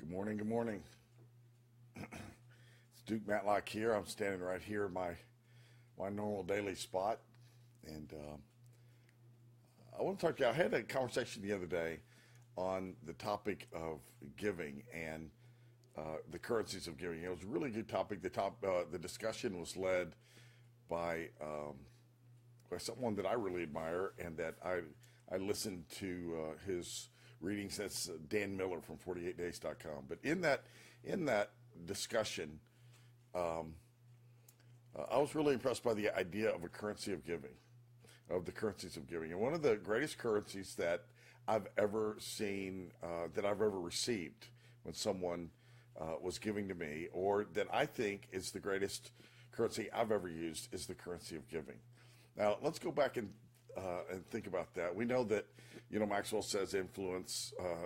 Good morning. Good morning. It's Duke Matlock here. I'm standing right here in my normal daily spot, and I want to talk to you. I had a conversation the other day on the topic of giving and the currencies of giving. It was a really good topic. The discussion was led by someone that I really admire and that I listened to his readings. That's Dan Miller from 48days.com. But in that discussion, I was really impressed by the idea of a currency of giving, of the currencies of giving. And one of the greatest currencies that I've ever seen, that I've ever received when someone was giving to me, or that I think is the greatest currency I've ever used, is the currency of giving. Now, let's go back and think about that. We know that, Maxwell says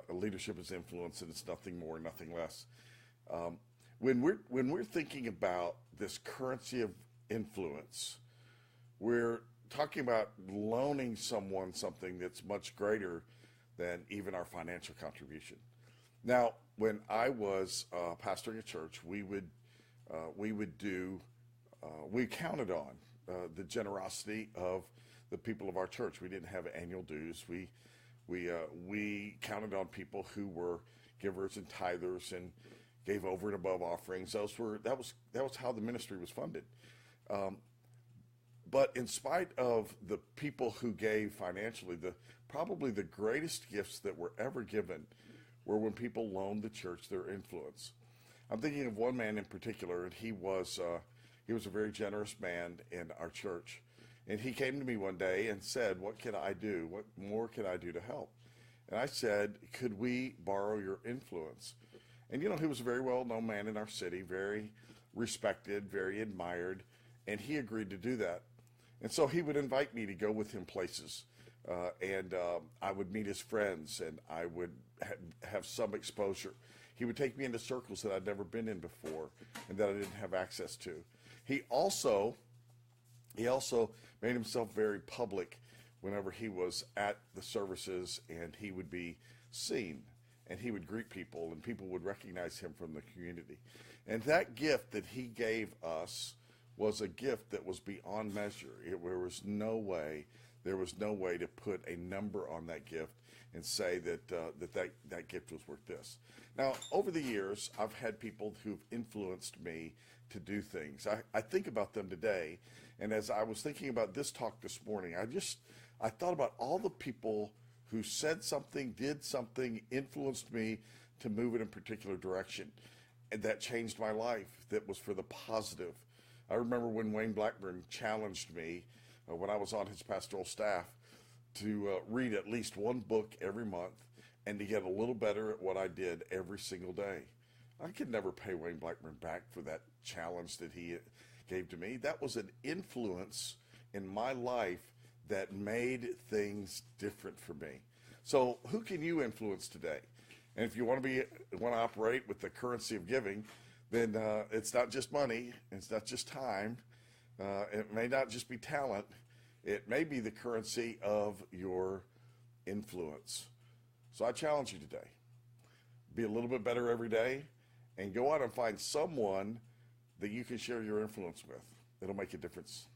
leadership is influence, and it's nothing more, nothing less. When we're thinking about this currency of influence, we're talking about loaning someone something that's much greater than even our financial contribution. Now, when I was pastoring a church, we counted on the generosity of the people of our church. We didn't have annual dues. We counted on people who were givers and tithers and gave over and above offerings. That was how the ministry was funded. But in spite of the people who gave financially, probably the greatest gifts that were ever given were when people loaned the church their influence. I'm thinking of one man in particular, and he was a very generous man in our church. And he came to me one day and said, "What can I do? What more can I do to help?" And I said, "Could we borrow your influence?" And he was a very well-known man in our city, very respected, very admired, and he agreed to do that. And so he would invite me to go with him places, and I would meet his friends, and I would have some exposure. He would take me into circles that I'd never been in before and that I didn't have access to. He also made himself very public whenever he was at the services, and he would be seen, and he would greet people, and people would recognize him from the community. And that gift that he gave us was a gift that was beyond measure. There was no way to put a number on that gift and say that gift was worth this. Now, over the years, I've had people who've influenced me to do things. I think about them today, and as I was thinking about this talk this morning, I thought about all the people who said something, did something, influenced me to move in a particular direction, and that changed my life, that was for the positive. I remember when Wayne Blackburn challenged me when I was on his pastoral staff to read at least one book every month and to get a little better at what I did every single day. I could never pay Wayne Blackburn back for that challenge that he gave to me. That was an influence in my life that made things different for me. So who can you influence today? And if you want to operate with the currency of giving, then it's not just money, it's not just time, it may not just be talent, it may be the currency of your influence. So I challenge you today, be a little bit better every day, and go out and find someone that you can share your influence with. It'll make a difference.